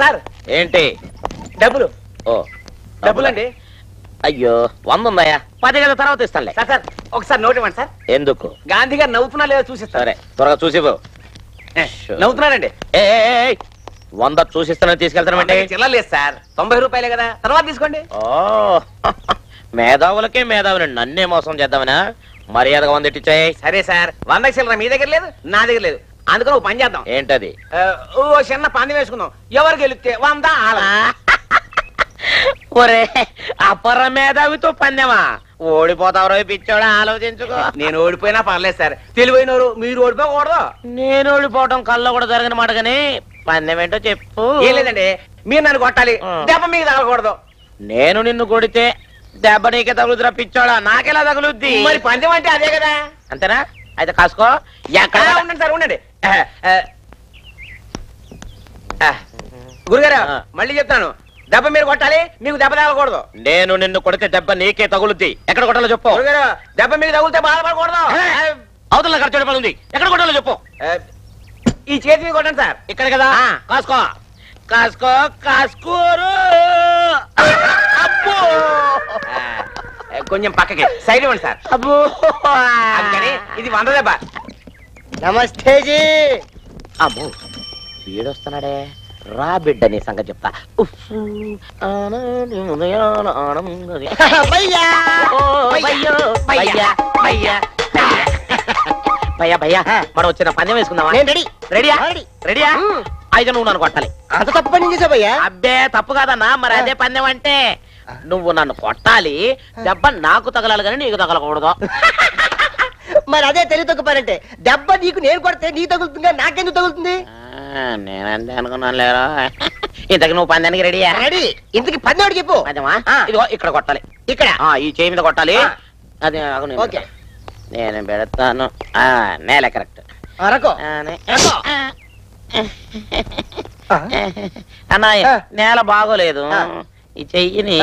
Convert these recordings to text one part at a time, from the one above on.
Sir ఏంటి? డబ్బులు. ఓ డబ్బులండి. అయ్యో 100 ఉన్నాయా? 10 కదా, తర్వాత ఇస్తానులే. సార్ ఒకసారి నోట్ ఇవ్వండి సార్. ఎందుకు? గాంధీ గారు నవ్వుతున్నా లేదో చూసిస్తారు. సరే త్వరగా చూసివ్వు. నవ్వుతున్నారండి. 100 చూసిస్తానని తీసుకెళ్తానంటే చిల్లలేదు సార్, 90 రూపాయలే కదా, తర్వాత తీసుకోండి. ఓ మేధావులకే మేధావుని నన్నే మోసం చేద్దామనా? మర్యాదగా 100 ఇచ్చాయి. సరే సార్, 100 చిల్లర మీ దగ్గర లేదు, నా దగ్గర లేదు. అందుకని ఒక పని చేద్దాం. ఏంటది? ఓ చిన్న పందెం వేసుకుందాం. ఎవరు గెలిస్తే 100 ఆల. ఒరే అపర మేధావితో పందెమా? ఓడిపోతావు పిచ్చోడా, ఆలోచించుకో. నేను ఓడిపోయినా పర్లేదు సార్, తెలివైనరు మీరు ఓడిపోకూడదు. నేను ఓడిపోవటం కల్లో కూడా జరగని మాట, కానీ పందెం ఏంటో చెప్పు. ఏం లేదండి, మీరు నన్ను కొట్టాలి, దెబ్బ మీకు తగలకూడదు. నేను నిన్ను కొడితే దెబ్బ నీకే తగులుతురా పిచ్చోడా, నాకెలా తగులుద్ది? మరి పందెం అంటే అదే కదా. అంతేనా? అయితే కాసుకో. ఎక్కడ ఉండండి సార్, ఉండండి. గురుగారు మళ్ళీ చెప్తాను, దెబ్బ మీరు కొట్టాలి, మీకు దెబ్బ తగలకూడదు. నేను నిన్ను కొడితే దెబ్బ నీకే తగులుద్ది. ఎక్కడ కొట్టాలో చెప్పు. గురుగారు దెబ్బ మీకు తగులితే బాధపడకూడదు. అవతల ఖర్చు పని ఉంది, ఎక్కడ కొట్టాలో చెప్పు. ఈ చేతి మీద కొట్టండి సార్. ఇక్కడ కదా, కాసుకో కాసుకో కాసుకోరు. అబ్బో కొంచెం పక్కకి సైడ్ ఇవ్వండి సార్. అబ్బో అందుకని ఇది 100 దెబ్బ. నమస్తే జీ. అమ్మో వీడొస్తున్నాడే, రా బిడ్డ నీ సంగతి చెప్తా. భయ్యా భయ్యా మనం వచ్చిన పందెం వేసుకుందామా? రెడీయా? రెడీయా? అయితే నువ్వు నన్ను కొట్టాలి. అంత తప్పు పని చేసావయ్యా? అబ్బే తప్పు కాదన్నా, మరి అదే పందెం అంటే. నువ్వు నన్ను కొట్టాలి, దెబ్బ నాకు తగలాలి కానీ నీకు తగలకూడదు. మరి అదే తెలివి తక్కుపారంటే, దెబ్బ నీకు నేను కొడితే నీ తగులుతుంది, నాకెందుకు తగులుతుంది? నేనంతే అనుకున్నాను లేరా. ఇంతకు నువ్వు పందానికి రెడీయా? రెడీ. ఇంతకి పందెం చెప్పు. పందెమా? ఇదిగో ఇక్కడ కొట్టాలి. ఇక్కడ ఈ చేయి మీద కొట్టాలి. అదే ఓకే, నేను పెడతాను. నేల కరెక్ట్. రకో అన్నయ్య నేల బాగోలేదు, ఈ చెయ్యిని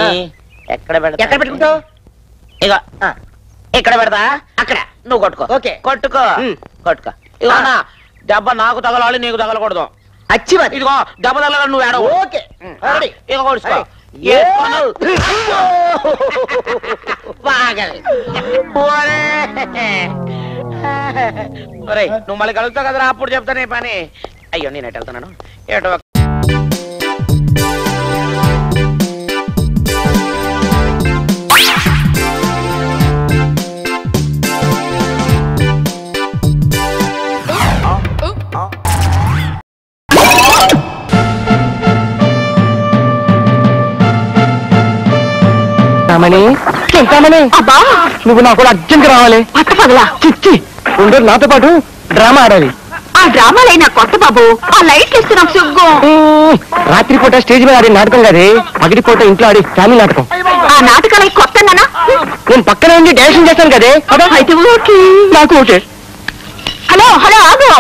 ఎక్కడ పెడతా? ఎక్కడ పెట్టుకుంటావు? ఇగో ఇక్కడ పెడతా. అక్కడ నువ్వు కొట్టుకో. ఓకే, కొట్టుకో కొట్టుకో. ఇగో అన్న, దెబ్బ నాకు తగలాలి, నీకు తగలకూడదు. అచ్చి మరి. ఇదిగో దెబ్బ తగలాలి, నువ్వు ఏడవ. ఓకే, ఇక కొడుకో. నువ్వు మళ్ళీ కలుగుతావు కదరా, అప్పుడు చెప్తానే పని. అయ్యో నేను ఎటు వెళ్తున్నాను? ఏటో అబ్బా నువ్వు నాకు అర్జెంట్ రావాలి. చిచ్చి ఉండదు, నాతో పాటు డ్రామా ఆడాలి. ఆ డ్రామాలైనా కొత్త బాబు, ఆ లైట్లు ఇస్తే నాకు సిగ్గు. రాత్రిపూట స్టేజ్ మీద ఆడే నాటకం కదే, పగటిపూట ఇంట్లో ఆడే ఫ్యామిలీ నాటకం. ఆ నాటకాలకి కొత్తనా? నేను పక్కన ఉండి డైరెక్షన్ చేస్తాను కదే. అయితే ఓకే, నాకు ఓకే. హలో హలో ఆగు.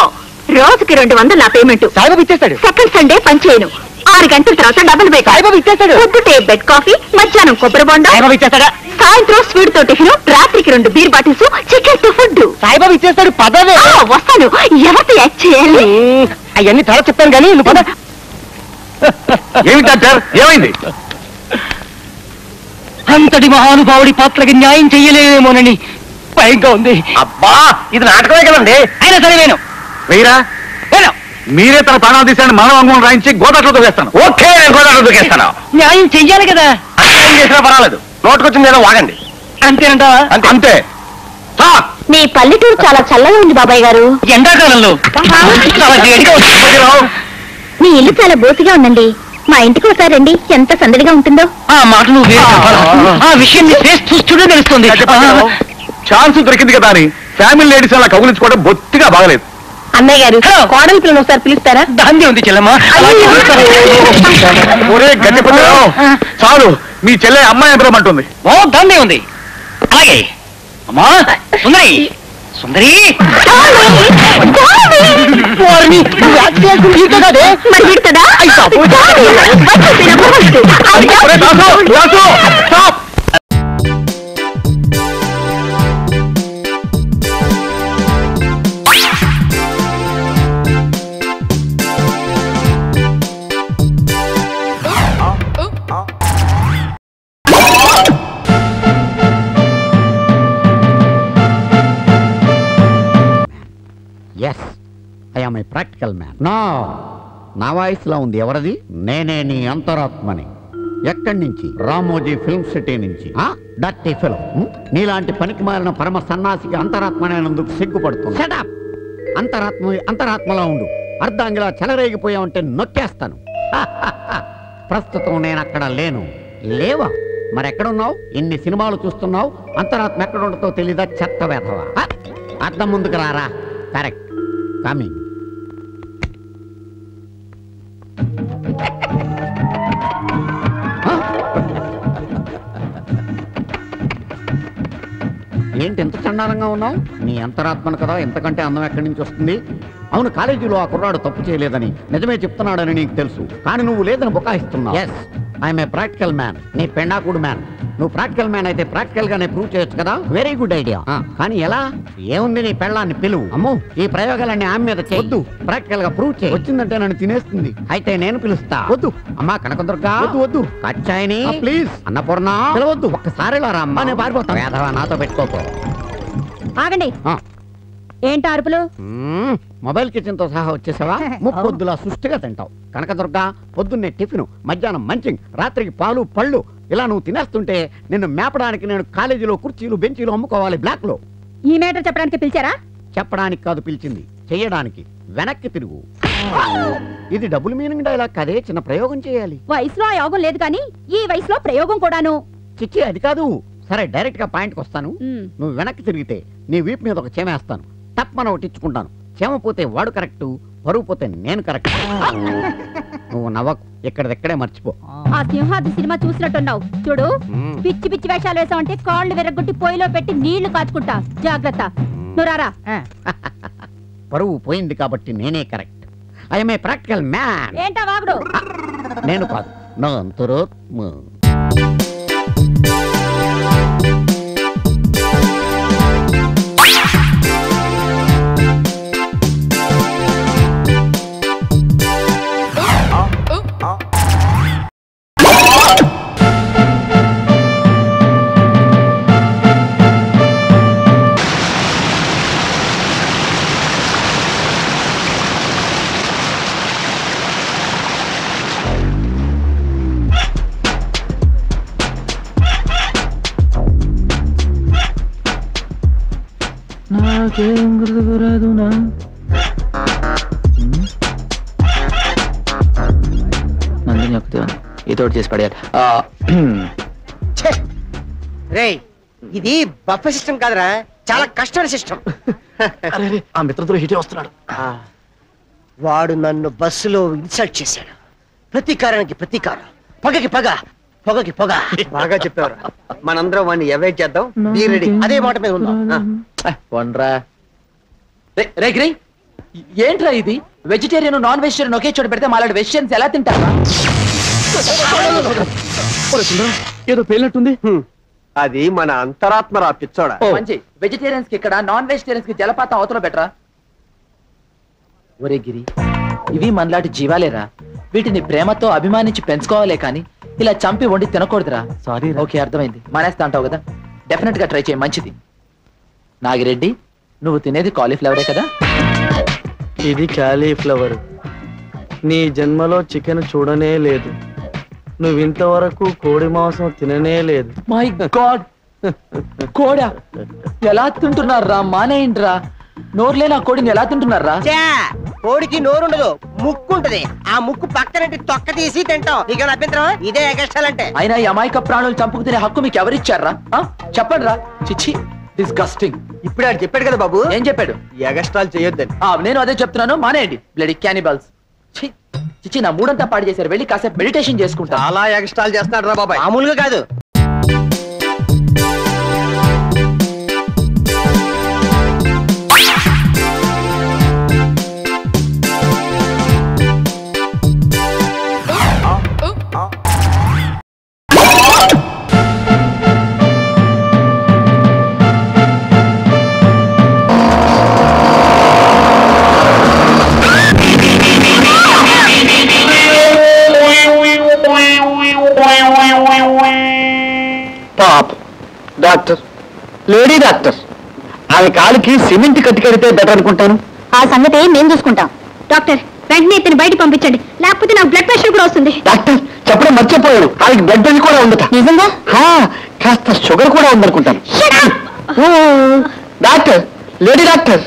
రోజుకి 200 నా పేమెంట్. సాయిబాబు ఇచ్చేస్తాడు. సెకండ్ సండే పని చేయను. 6 గంటల తర్వాత డబుల్ బేక్. సాయిబాబు ఇచ్చేస్తాడు. పొద్దుటే బెడ్ కాఫీ, మధ్యాహ్నం కొబ్బరి బొండం. సాయిబాబు ఇచ్చేస్తాడా? సాయంత్రం స్వీట్ తో టిఫిన్, రాత్రికి 2 బీర్ బాటిల్స్, చికెన్ తో ఫుడ్. సాయిబాబు ఇచ్చేస్తాడు. పదవే. వస్తాను. ఎవరితో యాక్ట్ చేయాలి? అవన్నీ త్వర చెప్తాను కానీ నువ్వు పద. ఏమి డాక్టర్, ఏమైంది? అంతటి మహానుభావుడి పాత్రకి న్యాయం చెయ్యలేమోనని భయంగా ఉంది. అబ్బా ఇది నాటకమే కదండి. అయినా సరే నేను వెయ్యరా? మీరే తన ప్రాణాలు తీసాను, మనం అంగం రాయించి గోదాట్లో దూకేస్తాను. ఓకే, నేను గోదాట్లో దూకేస్తాను. న్యాయం చెయ్యాలి కదా. ఏం చేసినా పర్వాలేదు, నోటుకొచ్చింది ఏదో వాగండి. అంతేనంటావా? అంతే. మీ పల్లెటూరు చాలా చల్లగా ఉంది బాబాయ్ గారు. ఎండాకాలంలో మీ ఇల్లు చాలా బోసిగా ఉందండి. మా ఇంటికి ఒకసారి రండి, ఎంత సందడిగా ఉంటుందో. ఆ మాట నువ్వు వేరే చెప్పాలా? ఆ విషయం నీ ఫేస్ చూస్తుంటే తెలుస్తుంది. ఛాన్స్ దొరికింది కదా అని ఫ్యామిలీ లేడీస్ అలా కౌగులించుకోవడం బొత్తిగా బాగలేదు. అన్నయ్య గారు, కోడలి పిల్లలు ఒకసారి పిలుస్తారా? దాందే ఉంది చెల్లెమ్మ. ఒరే గట్టిపతిరావు, చాలు, మీ చెల్లె అమ్మాయి ఎంతమంటుంది? ఓ దాందే ఉంది. అలాగే అమ్మా సుందరి, సుందరి మరి విడుతుందా? Practical man. నా వాయిస్లో ఉంది ఎవరిది? నేనే నీ అంతరాత్మని. ఎక్కడి నుంచి? రామోజీ ఫిల్మ్ సిటీ నుంచి. Dirty film. నీలాంటి పనికి మారిన పరమ సన్నాసికి అంతరాత్మనేందుకు సిగ్గుపడుతుంది. షటప్. అంతరాత్మలా ఉండు. అర్ధాంగిలా చెలరేగిపోయావంటే నొక్కేస్తాను. ప్రస్తుతం నేను అక్కడ లేను. లేవా? మరెక్కడున్నావు? ఇన్ని సినిమాలు చూస్తున్నావు, అంతరాత్మ ఎక్కడ ఉండతో తెలీదా? చెత్త వేధవా. అర్థం ముందుకు రారా. కరెక్ట్. కమింగ్. ఏంటి ఎంత చండాలంగా ఉన్నావు? నీ అంతరాత్మను కదా, ఎంతకంటే అందం ఎక్కడి నుంచి వస్తుంది? అవును, కాలేజీలో ఆ కుర్రాడు తప్పు చేయలేదని నిజమే చెప్తున్నాడని నీకు తెలుసు, కానీ నువ్వు లేదని బుకాయిస్తున్నావు. Yes, I'm a practical man. నీ పెండాకుడు మ్యాన్. నువ్వు ప్రాక్టికల్ మ్యాన్ అయితే ప్రాక్టికల్ గానే ప్రూవ్ చేయొచ్చు కదా. Very good idea. కానీ ఎలా? ఏముంది, నీ పెళ్ళాన్ని పిలువు. అమ్మో, ఈ ప్రయోగాలన్నీ ఆమె మీద చేయొద్దు. ప్రాక్టికల్ గా ప్రూవ్ చేయి. వచ్చిందంటే నన్ను తినేస్తుంది. అయితే నేను పిలుస్తా. వద్దు అమ్మా కనకదుర్గా. వద్దు. కచ్చాయిని ప్లీజ్. అన్నపూర్ణ పిలవద్దు. ఒక్కసారి ఇలా రామ్మా. నేను పారిపోతాను. వేధవా, నాతో పెట్టుకోకు. ఆగండి. ఏంటి అరుపులు? మొబైల్ కిచెన్ తో సహా వచ్చేసావా? ముప్పొద్దులా సుష్టిగా తింటావు. కనకదుర్గా, పొద్దున్నే టిఫిన్, మధ్యాహ్నం మంచింగ్, రాత్రికి పాలు పళ్ళు. ఇలా నువ్వు తినేస్తుంటే నిన్ను మేపడానికి నేను కాలేజీలో కుర్చీలు బెంచీలు అమ్ముకోవాలి బ్లాక్ లో. ఈ మేటర్ చెప్పడానికి పిలిచారా? చెప్పడానికి కాదు పిలిచింది, చెయ్యడానికి. వెనక్కి తిరుగు. ఇది డబుల్ మీనింగ్ డైలాగ్ కదే, చిన్న ప్రయోగం చేయాలి. వయసులో ఆ యోగం లేదు కానీ ఈ వయసులో ప్రయోగం కూడాను. చిచ్చి, అది కాదు. సరే, డైరెక్ట్ గా పాయింట్కి వస్తాను. నువ్వు వెనక్కి తిరిగితే నీ వీపు మీద ఒక చెమేస్తాను. తప్పన ఒకటి ఇచ్చుకుంటాను. చెమ పోతే వాడు కరెక్ట్, పరువు పోతే నేను కరెక్ట్. నువ్వు నవ్వకు, ఎక్కడిదెక్కడే మర్చిపో. ఆ సింహాద్రి సినిమా చూసినట్టున్నావు. చూడు, పిచ్చి పిచ్చి వేషాలు వేసావంటే కాళ్ళు విరగొట్టి పొయ్యిలో పెట్టి నీళ్లు కాచుకుంటా. జాగ్రత్త. నువ్వు రారా. పరువు పోయింది కాబట్టి నేనే correct. I'm a practical man. ఏంటా వాగుడు? నేను కాదు, నా అంతరాత్మ. నాకేం గుర్తుకురాదు నా నందిని చెప్తే ఏదో చేసి పడేయాలి. రే, ఇది బఫే సిస్టమ్ కాదురా, చాలా కష్టమైన సిస్టమ్. ఆ మిత్రతో హిటే వస్తున్నాడు. వాడు నన్ను బస్సులో ఇన్సల్ట్ చేశాడు. ప్రతీకారానికి ప్రతీకారం, పగకి పగ, పొగకి పొగ. బాగా చెప్పారు. మనందరం వాడిని అవాయిడ్ చేద్దాం. రెడీ. అదే మాట మీద ఉందాం. వండ్రా రే గిరి, ఏంట్రా ఇది? వెజిటేరియన్ నాన్ వెజిటేరియన్ ఒకే చోట పెడితే మాలాంటి వెజిటేరియన్స్ ఎలా తింటారా? ఏదో పేలినట్టుంది. అది మన అంతరాత్మ రా పిచ్చోడా. మంచి వెజిటేరియన్స్ కి ఇక్కడ, నాన్ వెజిటేరియన్స్ కి జలపాతం అవతల బెటరా? ఒరే గిరి, ఇవి మనలాంటి జీవాలేరా. వీటిని ప్రేమతో అభిమానించి పెంచుకోవాలే కానీ ఇలా చంపి వండి తినకూడదురా. సారీ. ఓకే, అర్థమైంది. మానేస్తా అంటావు కదా, డెఫినెట్ గా ట్రై చేయి. మంచిది. నాగిరెడ్డి, నువ్వు తినేది కాలీఫ్లవరే కదా? ఇది కాలీఫ్లవర్. నీ జన్మలో చికెన్ చూడనే లేదు. నువ్వు ఇంతవరకు కోడి మాంసం తిననే లేదు. మై గాడ్, కోడా ఎలా తింటున్నారా? మానేయండిరా. నోరులేని ఆ కోడిని ఎలా తింటున్నారా? కోడికి నోరుండదు, ముక్కు ఉంటది. ఆ ముక్కు పక్కనంటే తొక్క తీసి తింటాం. నీకేమైనా అభ్యంతరం? ఇదే ఎగస్టాలంటే. అయినా ఈ అమాయక ప్రాణులు చంపుకు తినే హక్కు మీకు ఎవరిచ్చారా? చెప్పండి రా. చిచ్చి, డిస్గస్టింగ్. ఇప్పుడు ఆడు చెప్పాడు కదా బాబు. ఏం చెప్పాడు? ఎగస్టాల్ చేయొద్దని. నేను అదే చెప్తున్నాను, మానేయండి. Bloody cannibals. చిచ్చి, నా మూడంతా పాడు చేశారు. వెళ్ళి కాసేపు మెడిటేషన్ చేసుకుంటా. చాలా ఎగస్టాల్ చేస్తాడు రా బాబాయ్. మామూలుగా కాదు. డాక్టర్, లేడీ డాక్టర్, ఆమె కాలికి సిమెంట్ కట్టి కడితే బెటర్ అనుకుంటాను. ఆ సంగతి మేము చూసుకుంటాం. డాక్టర్ వెంటనే ఇతను బయట పంపించండి, లేకపోతే నాకు బ్లడ్ ప్రెషర్ కూడా వస్తుంది. డాక్టర్ చెప్పడం మర్చిపోయాడు, ఆయనకి బ్లడ్ ప్రెషర్ కూడా ఉండదు. నిజంగా? కాస్త షుగర్ కూడా ఉందనుకుంటాను. డాక్టర్, లేడీ డాక్టర్,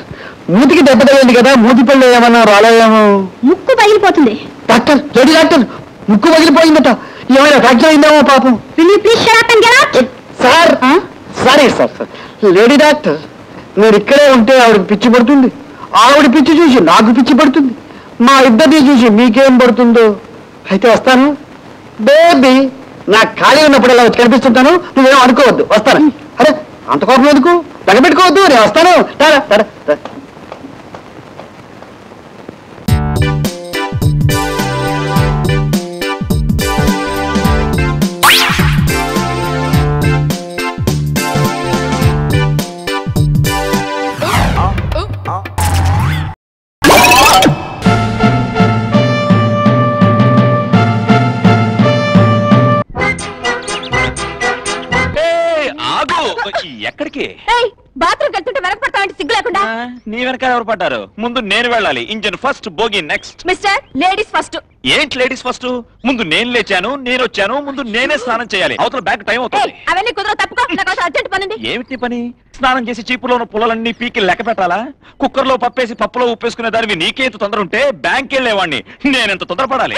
మూతికి దెబ్బ తగిలింది కదా, మూతి పళ్ళు ఏమన్నా రాలేమో. ముక్కు పగిలిపోతుంది. డాక్టర్, లేడీ డాక్టర్, ముక్కు పగిలిపోయిందట, ఏమైనా ఫ్రాక్చర్ అయిందేమో పాపం. Sir sorry sir, lady doctor, మీరు ఇక్కడే ఉంటే ఆవిడకి పిచ్చి పడుతుంది, ఆవిడ పిచ్చి చూసి నాకు పిచ్చి పడుతుంది, మా ఇద్దరిని చూసి మీకేం పడుతుందో. అయితే వస్తాను బేబీ, నాకు ఖాళీ ఉన్నప్పుడు ఇలా వచ్చి కనిపిస్తుంటాను, నువ్వేం అనుకోవద్దు, వస్తాను. అరే అంత కోపం ఎందుకు, తగబెట్టుకోవద్దు, నేను వస్తాను. ఎక్కడికి? బాత్రూమ్ వెళ్తుంటే వెనకపడతామంటే సిగ్గు లేకుండా. నీ వెనక ఎవరు పడ్డారు? ముందు నేను వెళ్ళాలి. ఇంజన్ ఫస్ట్, బోగి నెక్స్ట్. Mister ladies first. ఏంటి లేడీస్ ఫస్ట్? ముందు నేను లేచాను, నేను వచ్చాను, ముందు నేనే స్నానం చేయాలి. అవతల బ్యాక్ టైం అవుతుంది. అవన్నీ కుదరవు, తప్పుకో, నాకు అర్జెంట్ పని ఉంది. ఏమిటి పని? స్నానం చేసి చీపులో ఉన్న పుల్లలన్నీ పీకి లెక్క పెట్టాలా? కుక్కర్లో పప్పేసి పప్పులో ఉప్పేసుకునే దానివి నీకే ఇంత తొందర ఉంటే బ్యాంక్ వెళ్ళేవాడిని నేనెంత తొందరపడాలి?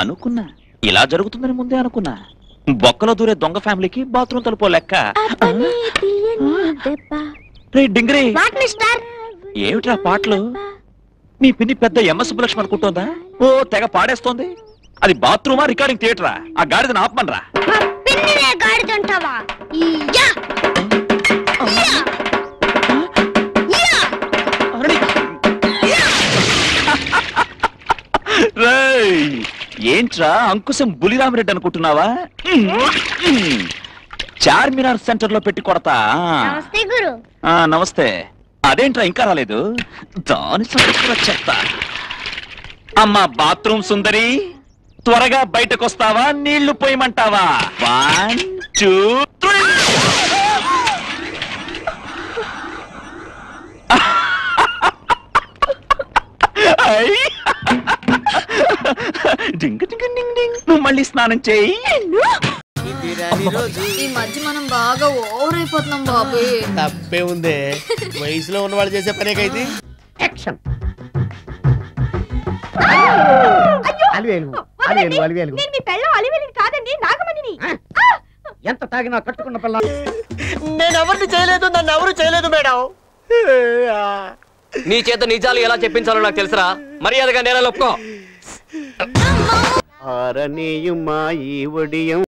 అనుకున్నా ఇలా జరుగుతుందని ముందే అనుకున్నా. బొక్కలో దూరే దొంగ ఫ్యామిలీకి బాత్రూమ్ తలుపో లెక్క. డింగరీ, ఏమిట్రా పాటలు? మీ పిన్ని పెద్ద ఎంఎస్ సుబ్బలక్ష్మి అనుకుంటోందా? ఓ తెగ పాడేస్తోంది. అది బాత్రూమా రికార్డింగ్ థియేటరా? ఆ గాడిదని ఆపమనరా. ఏంట్రా అంకుశం బులిరామిరెడ్డి అనుకుంటున్నావా? చార్మినార్ సెంటర్ లో పెట్టి కొడతా. నమస్తే. అదేంట్రా ఇంకా రాలేదు? దాని చెప్తా. అమ్మా బాత్రూమ్ సుందరి, త్వరగా బయటకు వస్తావా, నీళ్లు పోయమంటావా? 1 2 3. నువ్వు మళ్ళీ స్నానం చేయి. ఈ మధ్య మనం బాగా ఓవర్ అయిపోతున్నాం బాబు. తప్పే ఉందే, వయసులో ఉన్న వాళ్ళు చేసే పనేకైతే. ఎంత తాగినా కట్టుకున్న పిల్ల. నేను ఎవరిని చేయలేదు, నన్ను ఎవరు చేయలేదు మేడం. నీ చేత నిజాలు ఎలా చెప్పించాలో నాకు తెలుసురా. మర్యాదగా నేల ఒప్పుకో. ఆరనీయుమా ఈ ఒడియం